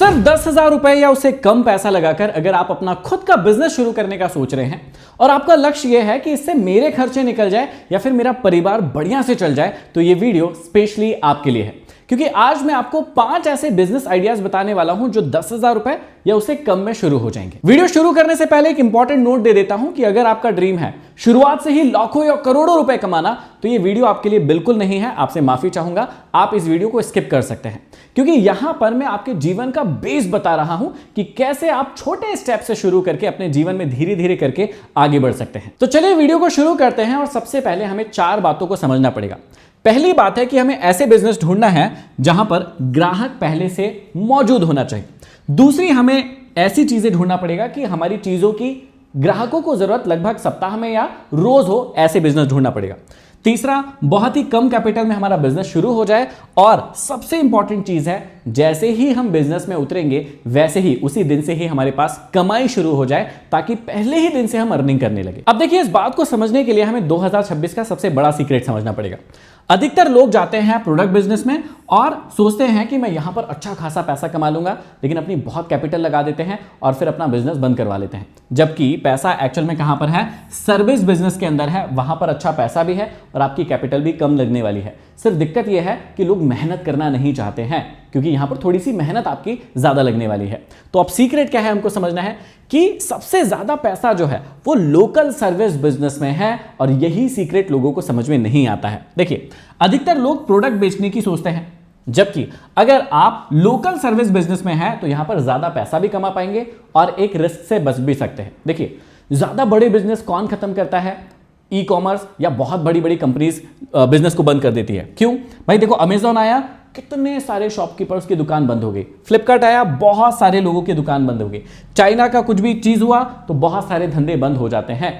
सिर्फ 10,000 रुपए या उससे कम पैसा लगाकर अगर आप अपना खुद का बिजनेस शुरू करने का सोच रहे हैं और आपका लक्ष्य यह है कि इससे मेरे खर्चे निकल जाए या फिर मेरा परिवार बढ़िया से चल जाए, तो यह वीडियो स्पेशली आपके लिए है। क्योंकि आज मैं आपको 5 ऐसे बिजनेस आइडियाज बताने वाला हूं जो 10,000 रुपए या उससे कम में शुरू हो जाएंगे। वीडियो शुरू करने से पहले एक इंपॉर्टेंट नोट दे देता हूं कि अगर आपका ड्रीम है शुरुआत से ही लाखों या करोड़ों रुपए कमाना, तो ये वीडियो आपके लिए बिल्कुल नहीं है। आपसे माफी चाहूंगा, आप इस वीडियो को स्किप कर सकते हैं, क्योंकि यहां पर मैं आपके जीवन का बेस बता रहा हूं कि कैसे आप छोटे स्टेप से शुरू करके अपने जीवन में धीरे धीरे करके आगे बढ़ सकते हैं। तो चलिए वीडियो को शुरू करते हैं। और सबसे पहले हमें 4 बातों को समझना पड़ेगा। पहली बात है कि हमें ऐसे बिजनेस ढूंढना है जहां पर ग्राहक पहले से मौजूद होना चाहिए। दूसरी, हमें ऐसी चीजें ढूंढना पड़ेगा कि हमारी चीजों की ग्राहकों को जरूरत लगभग सप्ताह में या रोज हो, ऐसे बिजनेस ढूंढना पड़ेगा। तीसरा, बहुत ही कम कैपिटल में हमारा बिजनेस शुरू हो जाए। और सबसे इंपॉर्टेंट चीज है, जैसे ही हम बिजनेस में उतरेंगे वैसे ही उसी दिन से ही हमारे पास कमाई शुरू हो जाए, ताकि पहले ही दिन से हम अर्निंग करने लगे। अब देखिए, इस बात को समझने के लिए हमें 2026 का सबसे बड़ा सीक्रेट समझना पड़ेगा। अधिकतर लोग जाते हैं प्रोडक्ट बिजनेस में और सोचते हैं कि मैं यहां पर अच्छा खासा पैसा कमा लूंगा, लेकिन अपनी बहुत कैपिटल लगा देते हैं और फिर अपना बिजनेस बंद करवा लेते हैं। जबकि पैसा एक्चुअल में कहां पर है? सर्विस बिजनेस के अंदर है। वहां पर अच्छा पैसा भी है और आपकी कैपिटल भी कम लगने वाली है। सिर्फ दिक्कत यह है कि लोग मेहनत करना नहीं चाहते हैं, क्योंकि यहां पर थोड़ी सी मेहनत आपकी ज्यादा लगने वाली है। तो अब सीक्रेट क्या है, हमको समझना है कि सबसे ज्यादा पैसा जो है वो लोकल सर्विस बिजनेस में है, और यही सीक्रेट लोगों को समझ में नहीं आता है। देखिए, अधिकतर लोग प्रोडक्ट बेचने की सोचते हैं, जबकि अगर आप लोकल सर्विस बिजनेस में हैं तो यहां पर ज्यादा पैसा भी कमा पाएंगे और एक रिस्क से बच भी सकते हैं। देखिए, ज्यादा बड़े बिजनेस कौन खत्म करता है? ई कॉमर्स या बहुत बड़ी बड़ी कंपनीज बिजनेस को बंद कर देती है। क्यों भाई? देखो, अमेजॉन आया, कितने सारे शॉपकीपर्स की दुकान बंद हो गई। फ्लिपकार्ट आया, बहुत सारे लोगों की दुकान बंद हो गई। चाइना का कुछ भी चीज हुआ तो बहुत सारे धंधे बंद हो जाते हैं।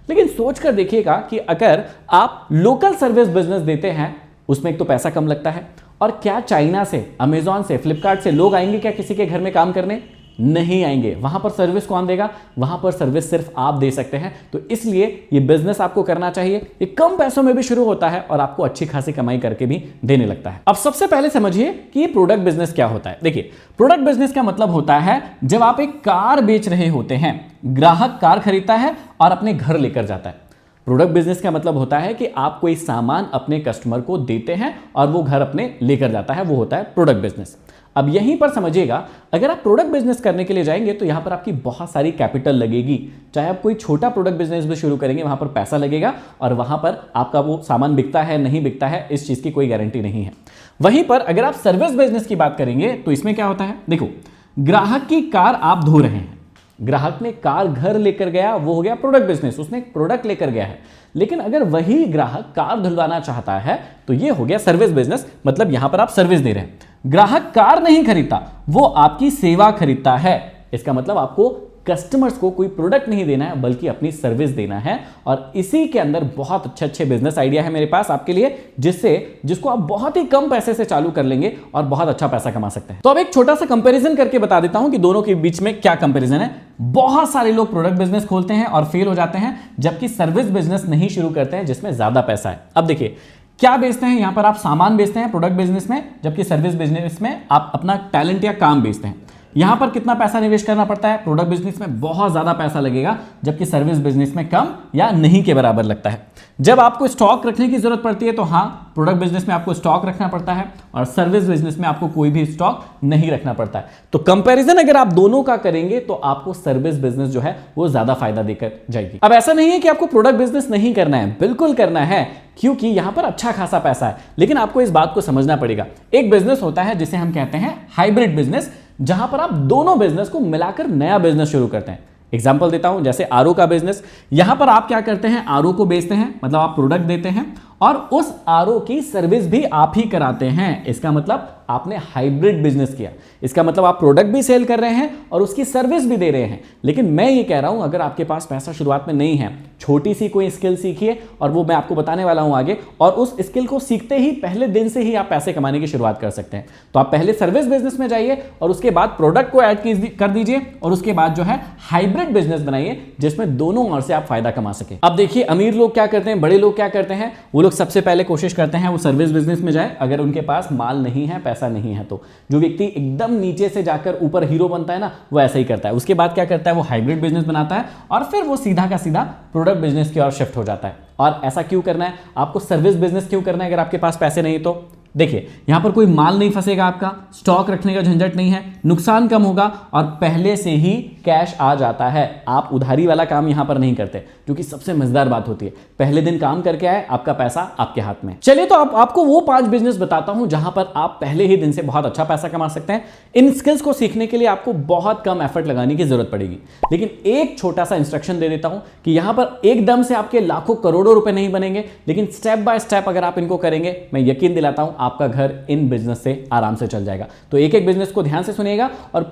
लेकिन सोच कर देखिएगा कि अगर आप लोकल सर्विस बिजनेस देते हैं, उसमें एक तो पैसा कम लगता है, और क्या चाइना से, अमेजॉन से, फ्लिपकार्ट से लोग आएंगे क्या किसी के घर में काम करने? नहीं आएंगे। वहां पर सर्विस कौन देगा? वहां पर सर्विस सिर्फ आप दे सकते हैं। तो इसलिए ये बिजनेस आपको करना चाहिए। ये कम पैसों में भी शुरू होता है और आपको अच्छी खासी कमाई करके भी देने लगता है। अब सबसे पहले समझिए कि ये प्रोडक्ट बिजनेस क्या होता है। देखिए, प्रोडक्ट बिजनेस का मतलब होता है जब आप एक कार बेच रहे होते हैं, ग्राहक कार खरीदता है और अपने घर लेकर जाता है। प्रोडक्ट बिजनेस का मतलब होता है कि आप कोई सामान अपने कस्टमर को देते हैं और वो घर अपने लेकर जाता है, वो होता है प्रोडक्ट बिजनेस। अब यहीं पर समझिएगा, अगर आप प्रोडक्ट बिजनेस करने के लिए जाएंगे तो यहां पर आपकी बहुत सारी कैपिटल लगेगी। चाहे आप कोई छोटा प्रोडक्ट बिजनेस भी शुरू करेंगे, वहां पर पैसा लगेगा और वहां पर आपका वो सामान बिकता है नहीं बिकता है, इस चीज की कोई गारंटी नहीं है। वहीं पर अगर आप सर्विस बिजनेस की बात करेंगे तो इसमें क्या होता है? देखो, ग्राहक की कार आप धो रहे हैं, ग्राहक ने कार घर लेकर गया, वो हो गया प्रोडक्ट बिजनेस, उसने एक प्रोडक्ट लेकर गया है। लेकिन अगर वही ग्राहक कार धुलवाना चाहता है तो ये हो गया सर्विस बिजनेस, मतलब यहां पर आप सर्विस दे रहे हैं। ग्राहक कार नहीं खरीदता, वो आपकी सेवा खरीदता है। इसका मतलब आपको कस्टमर्स को कोई प्रोडक्ट नहीं देना है, बल्कि अपनी सर्विस देना है। और इसी के अंदर बहुत अच्छे अच्छे बिजनेस आइडिया है मेरे पास आपके लिए, जिसको आप बहुत ही कम पैसे से चालू कर लेंगे और बहुत अच्छा पैसा कमा सकते हैं। तो अब एक छोटा सा कंपैरिजन करके बता देता हूं कि दोनों के बीच में क्या कंपैरिजन है। बहुत सारे लोग प्रोडक्ट बिजनेस खोलते हैं और फेल हो जाते हैं, जबकि सर्विस बिजनेस नहीं शुरू करते हैं जिसमें ज्यादा पैसा है। अब देखिए, क्या बेचते हैं? यहां पर आप सामान बेचते हैं प्रोडक्ट बिजनेस में, जबकि सर्विस बिजनेस में आप अपना टैलेंट या काम बेचते हैं। यहां पर कितना पैसा निवेश करना पड़ता है? प्रोडक्ट बिजनेस में बहुत ज्यादा पैसा लगेगा, जबकि सर्विस बिजनेस में कम या नहीं के बराबर लगता है। जब आपको स्टॉक रखने की जरूरत पड़ती है तो हाँ, प्रोडक्ट बिजनेस में आपको स्टॉक रखना पड़ता है और सर्विस बिजनेस में आपको कोई भी स्टॉक नहीं रखना पड़ता है। तो कंपैरिजन अगर आप दोनों का करेंगे तो आपको सर्विस बिजनेस जो है वो ज्यादा फायदा देकर जाएगी। अब ऐसा नहीं है कि आपको प्रोडक्ट बिजनेस नहीं करना है, बिल्कुल करना है, क्योंकि यहां पर अच्छा खासा पैसा है। लेकिन आपको इस बात को समझना पड़ेगा, एक बिजनेस होता है जिसे हम कहते हैं हाइब्रिड बिजनेस, जहां पर आप दोनों बिजनेस को मिलाकर नया बिजनेस शुरू करते हैं। एग्जाम्पल देता हूं, जैसे आरओ का बिजनेस। यहां पर आप क्या करते हैं? आरओ को बेचते हैं, मतलब आप प्रोडक्ट देते हैं और उस आरओ की सर्विस भी आप ही कराते हैं। इसका मतलब आपने हाइब्रिड बिजनेस किया। इसका मतलब आप प्रोडक्ट भी सेल कर रहे हैं और उसकी सर्विस भी दे रहे हैं। लेकिन मैं ये कह रहा हूं, अगर आपके पास पैसा शुरुआत में नहीं है, छोटी सी कोई स्किल सीखिए, और वो मैं आपको बताने वाला हूं आगे, और उस स्किल को सीखते ही पहले दिन से ही आप पैसे कमाने की शुरुआत कर सकते हैं। तो आप पहले सर्विस बिजनेस में जाइए और उसके बाद प्रोडक्ट को ऐड कर दीजिए, और उसके बाद जो है हाइब्रिड बिजनेस बनाइए, जिसमें दोनों ओर से आप फायदा कमा सके। अब देखिए, अमीर लोग क्या करते हैं, बड़े लोग क्या करते हैं, वो लोग सबसे पहले कोशिश करते हैं वो सर्विस बिजनेस में जाए, अगर उनके पास माल नहीं है, पैसा नहीं है। तो जो व्यक्ति एकदम नीचे से जाकर ऊपर हीरो बनता है ना, वो ऐसा ही करता है। उसके बाद क्या करता है, वो हाइब्रिड बिजनेस बनाता है और फिर वो सीधा का सीधा प्रोडक्ट बिजनेस की ओर शिफ्ट हो जाता है। और ऐसा क्यों करना है, आपको सर्विस बिजनेस क्यों करना है अगर आपके पास पैसे नहीं? तो देखिए, यहां पर कोई माल नहीं फंसेगा, आपका स्टॉक रखने का झंझट नहीं है, नुकसान कम होगा और पहले से ही कैश आ जाता है। आप उधारी वाला काम यहां पर नहीं करते, जो कि सबसे मजेदार बात होती है। पहले दिन काम करके आए, आपका पैसा आपके हाथ में। चलिए, तो आपको वो 5 बिजनेस बताता हूं जहां पर आप पहले ही दिन से बहुत अच्छा पैसा कमा सकते हैं। इन स्किल्स को सीखने के लिए आपको बहुत कम एफर्ट लगाने की जरूरत पड़ेगी, लेकिन एक छोटा सा इंस्ट्रक्शन दे देता हूं कि यहां पर एकदम से आपके लाखों करोड़ों रुपए नहीं बनेंगे, लेकिन स्टेप बाय स्टेप अगर आप इनको करेंगे, मैं यकीन दिलाता हूं आपका घर इन बिजनेस से आराम से चल जाएगा। तो एक एक बिजनेस को ध्यान से सुनिएगा। और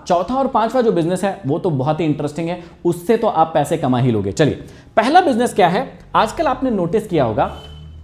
चौथा और पांचवा जो बिजनेस है वो तो बहुत ही इंटरेस्टिंग है, उससे तो आप पैसे कमा ही लोगे। चलिए, पहला बिजनेस क्या है? आजकल आपने नोटिस किया होगा,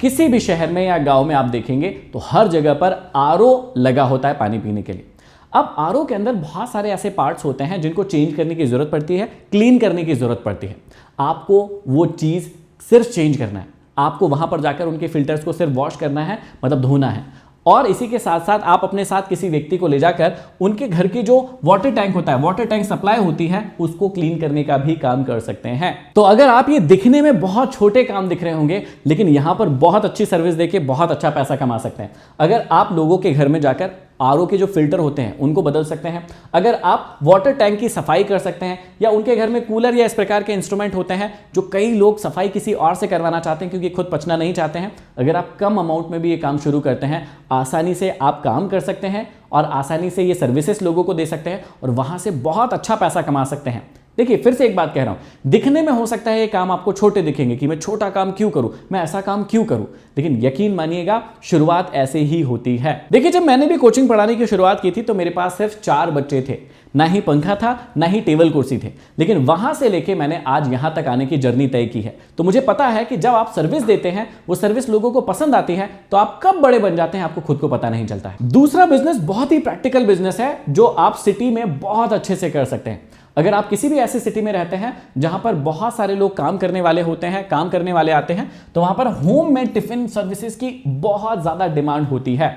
किसी भी शहर में या गांव में आप देखेंगे तो हर जगह पर आरओ लगा होता है पानी पीने के लिए। अब आरओ के अंदर बहुत सारे ऐसे पार्ट्स होते हैं जिनको चेंज करने की जरूरत पड़ती है, क्लीन करने की जरूरत पड़ती है। आपको वो चीज सिर्फ चेंज करना है, आपको वहां पर जाकर उनके फिल्टर्स को सिर्फ वॉश करना है, मतलब धोना है। और इसी के साथ साथ आप अपने साथ किसी व्यक्ति को ले जाकर उनके घर की जो वाटर टैंक होता है, वाटर टैंक सप्लाई होती है, उसको क्लीन करने का भी काम कर सकते हैं। तो अगर आप ये दिखने में बहुत छोटे काम दिख रहे होंगे, लेकिन यहां पर बहुत अच्छी सर्विस देके बहुत अच्छा पैसा कमा सकते हैं। अगर आप लोगों के घर में जाकर आरओ के जो फिल्टर होते हैं उनको बदल सकते हैं, अगर आप वाटर टैंक की सफाई कर सकते हैं, या उनके घर में कूलर या इस प्रकार के इंस्ट्रूमेंट होते हैं जो कई लोग सफाई किसी और से करवाना चाहते हैं क्योंकि खुद पचना नहीं चाहते हैं, अगर आप कम अमाउंट में भी ये काम शुरू करते हैं, आसानी से आप काम कर सकते हैं और आसानी से ये सर्विसेज लोगों को दे सकते हैं और वहां से बहुत अच्छा पैसा कमा सकते हैं। देखिए, फिर से एक बात कह रहा हूं, दिखने में हो सकता है ये काम आपको छोटे दिखेंगे कि मैं छोटा काम क्यों करूं, मैं ऐसा काम क्यों करूं, लेकिन यकीन मानिएगा शुरुआत ऐसे ही होती है। देखिए, जब मैंने भी कोचिंग पढ़ाने की शुरुआत की थी तो मेरे पास सिर्फ 4 बच्चे थे, ना ही पंखा था, ना ही टेबल कुर्सी थे, लेकिन वहां से लेके मैंने आज यहां तक आने की जर्नी तय की है। तो मुझे पता है कि जब आप सर्विस देते हैं, वो सर्विस लोगों को पसंद आती है, तो आप कब बड़े बन जाते हैं आपको खुद को पता नहीं चलता है। दूसरा बिजनेस बहुत ही प्रैक्टिकल बिजनेस है जो आप सिटी में बहुत अच्छे से कर सकते हैं। अगर आप किसी भी ऐसी सिटी में रहते हैं जहां पर बहुत सारे लोग काम करने वाले होते हैं, काम करने वाले आते हैं, तो वहां पर होम मेड टिफिन सर्विसेज की बहुत ज्यादा डिमांड होती है।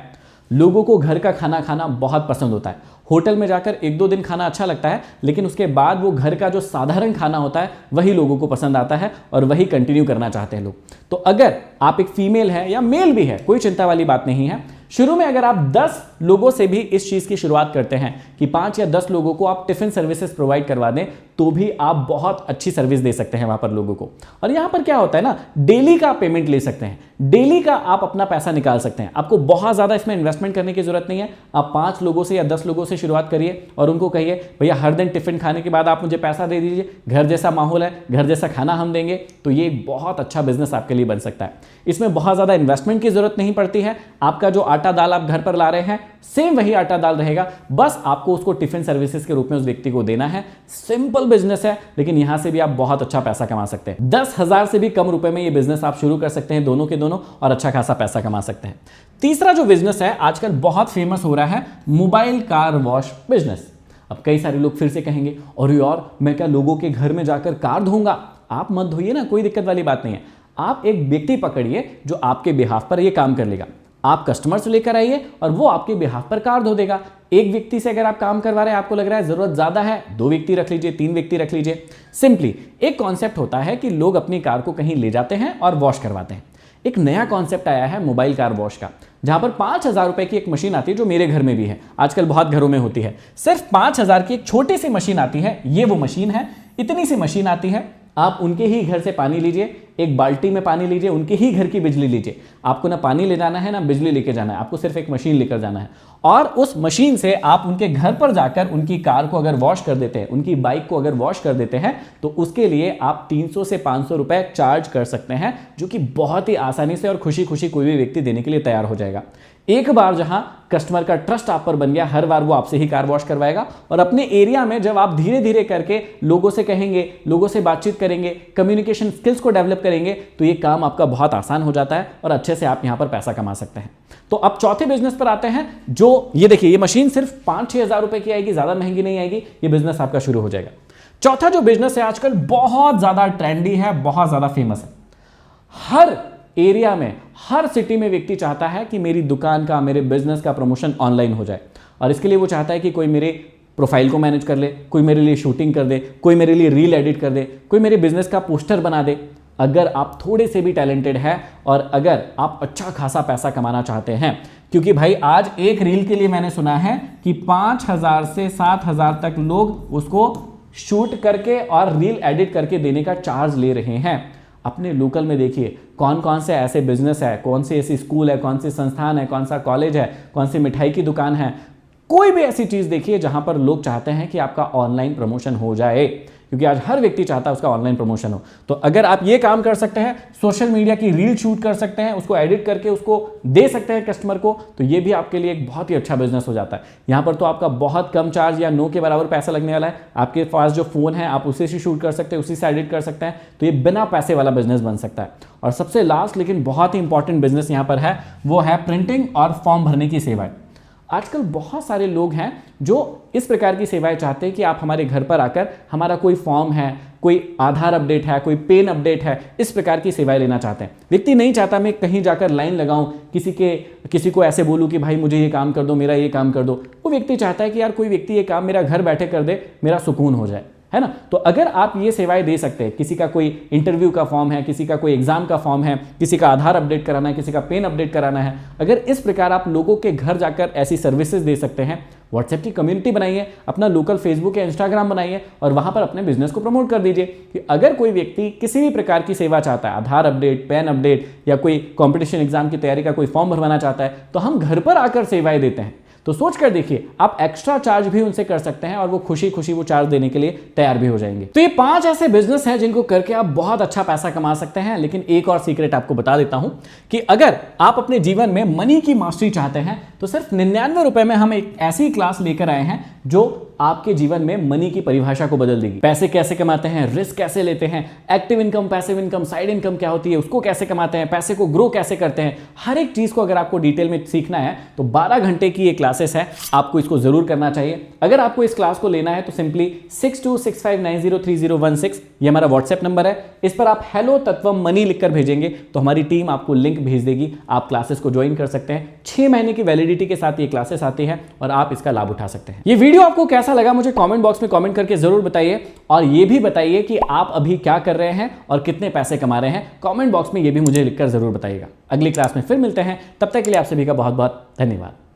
लोगों को घर का खाना खाना बहुत पसंद होता है। होटल में जाकर 1-2 दिन खाना अच्छा लगता है, लेकिन उसके बाद वो घर का जो साधारण खाना होता है वही लोगों को पसंद आता है और वही कंटिन्यू करना चाहते हैं लोग। तो अगर आप एक फीमेल है या मेल भी है, कोई चिंता वाली बात नहीं है। शुरू में अगर आप 10 लोगों से भी इस चीज की शुरुआत करते हैं कि 5 या 10 लोगों को आप टिफिन सर्विसेज प्रोवाइड करवा दें, तो भी आप बहुत अच्छी सर्विस दे सकते हैं वहां पर लोगों को। और यहां पर क्या होता है ना, डेली का पेमेंट ले सकते हैं, डेली का आप अपना पैसा निकाल सकते हैं। आपको बहुत ज्यादा इसमें इन्वेस्टमेंट करने की जरूरत नहीं है। आप 5 लोगों से या 10 लोगों से शुरुआत करिए और उनको कहिए, भैया हर दिन टिफिन खाने के बाद आप मुझे पैसा दे दीजिए, घर जैसा माहौल है, घर जैसा खाना हम देंगे। तो ये बहुत अच्छा बिजनेस आपके लिए बन सकता है। इसमें बहुत ज्यादा इन्वेस्टमेंट की जरूरत नहीं पड़ती है। आपका जो आटा दाल आप घर पर ला रहे हैं, सेम वही आटा दाल रहेगा, बस आपको उसको टिफिन सर्विसेज के रूप में उस व्यक्ति को देना है। सिंपल बिजनेस है, लेकिन यहां से भी आप बहुत अच्छा पैसा कमा सकते हैं। 10,000 से भी कम रुपए में ये बिजनेस आप शुरू कर सकते हैं, दोनों के दोनों, और अच्छा खासा पैसा कमा सकते हैं। तीसरा जो बिजनेस है आजकल बहुत फेमस हो रहा है, मोबाइल कार वॉश बिजनेस। अब कई सारे लोग फिर से कहेंगे, और यार मैं क्या लोगों के घर में जाकर कार धोऊंगा? आप मत धोइए ना, कोई दिक्कत वाली बात नहीं है। आप एक व्यक्ति पकड़िए जो आपके बिहाफ पर यह काम कर लेगा। आप कस्टमर्स लेकर आइए और वो आपके बिहाफ पर कार धो देगा। एक व्यक्ति से अगर आप काम करवा रहे हैं, आपको लग रहा है जरूरत ज्यादा है, 2 व्यक्ति रख लीजिए, 3 व्यक्ति रख लीजिए। सिंपली एक कॉन्सेप्ट होता है कि लोग अपनी कार को कहीं ले जाते हैं और वॉश करवाते हैं। एक नया कॉन्सेप्ट आया है मोबाइल कार वॉश का, जहां पर 5,000 रुपए की एक मशीन आती है, जो मेरे घर में भी है, आजकल बहुत घरों में होती है। सिर्फ 5,000 की एक छोटी सी मशीन आती है, ये वो मशीन है। इतनी सी मशीन आती है, आप उनके ही घर से पानी लीजिए, एक बाल्टी में पानी लीजिए, उनके ही घर की बिजली लीजिए। आपको ना पानी ले जाना है ना बिजली लेके जाना है, आपको सिर्फ एक मशीन लेकर जाना है। और उस मशीन से आप उनके घर पर जाकर उनकी कार को अगर वॉश कर देते हैं, उनकी बाइक को अगर वॉश कर देते हैं, तो उसके लिए आप 300 से 500 रुपए चार्ज कर सकते हैं, जो कि बहुत ही आसानी से और खुशी खुशी कोई भी व्यक्ति देने के लिए तैयार हो जाएगा। एक बार जहां कस्टमर का ट्रस्ट आप पर बन गया, हर बार वो आपसे ही कार वॉश करवाएगा। और अपने एरिया में जब आप धीरे धीरे करके लोगों से कहेंगे, लोगों से बातचीत करेंगे, कम्युनिकेशन स्किल्स को डेवलप करेंगे, तो ये काम आपका बहुत आसान हो जाता है और अच्छे से आप यहां पर पैसा कमा सकते हैं। तो अब चौथे बिजनेस पर आते हैं, जो ये देखिए, ये मशीन सिर्फ 5-6 हज़ार रुपए की आएगी, ज्यादा महंगी नहीं आएगी, ये बिजनेस आपका शुरू हो जाएगा। चौथा जो बिजनेस है आजकल बहुत ज्यादा ट्रेंडी है, बहुत ज्यादा फेमस है। हर एरिया में, हर सिटी में व्यक्ति चाहता है कि मेरी दुकान का, मेरे बिजनेस का प्रमोशन ऑनलाइन हो जाए। और इसके लिए वो चाहता है कि कोई मेरे प्रोफाइल को मैनेज कर ले, कोई मेरे लिए शूटिंग कर दे, कोई मेरे लिए रील एडिट कर दे, कोई मेरे बिजनेस का पोस्टर बना दे। अगर आप थोड़े से भी टैलेंटेड हैं और अगर आप अच्छा खासा पैसा कमाना चाहते हैं, क्योंकि भाई आज एक रील के लिए मैंने सुना है कि 5,000 से 7,000 तक लोग उसको शूट करके और रील एडिट करके देने का चार्ज ले रहे हैं। अपने लोकल में देखिए कौन कौन से ऐसे बिजनेस है, कौन सी ऐसी स्कूल है, कौन सी संस्थान है, कौन सा कॉलेज है, कौन सी मिठाई की दुकान है, कोई भी ऐसी चीज देखिए जहां पर लोग चाहते हैं कि आपका ऑनलाइन प्रमोशन हो जाए, क्योंकि आज हर व्यक्ति चाहता है उसका ऑनलाइन प्रमोशन हो। तो अगर आप ये काम कर सकते हैं, सोशल मीडिया की रील शूट कर सकते हैं, उसको एडिट करके उसको दे सकते हैं कस्टमर को, तो ये भी आपके लिए एक बहुत ही अच्छा बिजनेस हो जाता है। यहां पर तो आपका बहुत कम चार्ज या नो के बराबर पैसा लगने वाला है। आपके पास जो फोन है आप उसी से शूट कर सकते हैं, उसी से एडिट कर सकते हैं, तो ये बिना पैसे वाला बिजनेस बन सकता है। और सबसे लास्ट लेकिन बहुत ही इंपॉर्टेंट बिजनेस यहां पर है, वो है प्रिंटिंग और फॉर्म भरने की सेवाएं। आजकल बहुत सारे लोग हैं जो इस प्रकार की सेवाएं चाहते हैं कि आप हमारे घर पर आकर हमारा कोई फॉर्म है, कोई आधार अपडेट है, कोई पेन अपडेट है, इस प्रकार की सेवाएं लेना चाहते हैं। व्यक्ति नहीं चाहता मैं कहीं जाकर लाइन लगाऊं, किसी को ऐसे बोलूं कि भाई मुझे ये काम कर दो, मेरा ये काम कर दो। वो व्यक्ति चाहता है कि यार कोई व्यक्ति ये काम मेरा घर बैठे कर दे, मेरा सुकून हो जाए, है ना। तो अगर आप ये सेवाएं दे सकते हैं, किसी का कोई इंटरव्यू का फॉर्म है, किसी का कोई एग्जाम का फॉर्म है, किसी का आधार अपडेट कराना है, किसी का पेन अपडेट कराना है, अगर इस प्रकार आप लोगों के घर जाकर ऐसी सर्विसेज दे सकते हैं, व्हाट्सएप की कम्युनिटी बनाइए, अपना लोकल फेसबुक या इंस्टाग्राम बनाइए और वहां पर अपने बिजनेस को प्रमोट कर दीजिए कि अगर कोई व्यक्ति किसी भी प्रकार की सेवा चाहता है, आधार अपडेट, पेन अपडेट या कोई कंपटीशन एग्जाम की तैयारी का कोई फॉर्म भरवाना चाहता है, तो हम घर पर आकर सेवाएं देते हैं। तो सोच कर देखिए, आप एक्स्ट्रा चार्ज भी उनसे कर सकते हैं और वो खुशी खुशी वो चार्ज देने के लिए तैयार भी हो जाएंगे। तो ये 5 ऐसे बिजनेस हैं जिनको करके आप बहुत अच्छा पैसा कमा सकते हैं। लेकिन एक और सीक्रेट आपको बता देता हूं कि अगर आप अपने जीवन में मनी की मास्टरी चाहते हैं तो सिर्फ 99 रुपए में हम एक ऐसी क्लास लेकर आए हैं जो आपके जीवन में मनी की परिभाषा को बदल देगी। पैसे कैसे कमाते हैं, रिस्क कैसे लेते हैं, active income, passive income, side income क्या होती है, उसको कैसे कमाते हैं, पैसे को ग्रो कैसे करते हैं, हर एक चीज को अगर आपको डिटेल में सीखना है तो 12 घंटे की ये क्लासेस है, आपको इसको जरूर करना चाहिए। अगर आपको इस क्लास को लेना है तो सिंपली 6265903016 ये हमारा व्हाट्सएप नंबर है, इस पर आप हेलो तत्वम मनी लिखकर भेजेंगे तो हमारी टीम आपको लिंक भेज देगी, आप क्लासेस को ज्वाइन कर सकते हैं। 6 महीने की वैलिडिटी के साथ ये क्लासेस आती है और आप इसका लाभ उठा सकते हैं। ये वीडियो आपको कैसा लगा मुझे कमेंट बॉक्स में कमेंट करके जरूर बताइए और ये भी बताइए कि आप अभी क्या कर रहे हैं और कितने पैसे कमा रहे हैं। कमेंट बॉक्स में ये भी मुझे लिखकर जरूर बताइएगा। अगली क्लास में फिर मिलते हैं, तब तक के लिए आप सभी का बहुत बहुत धन्यवाद।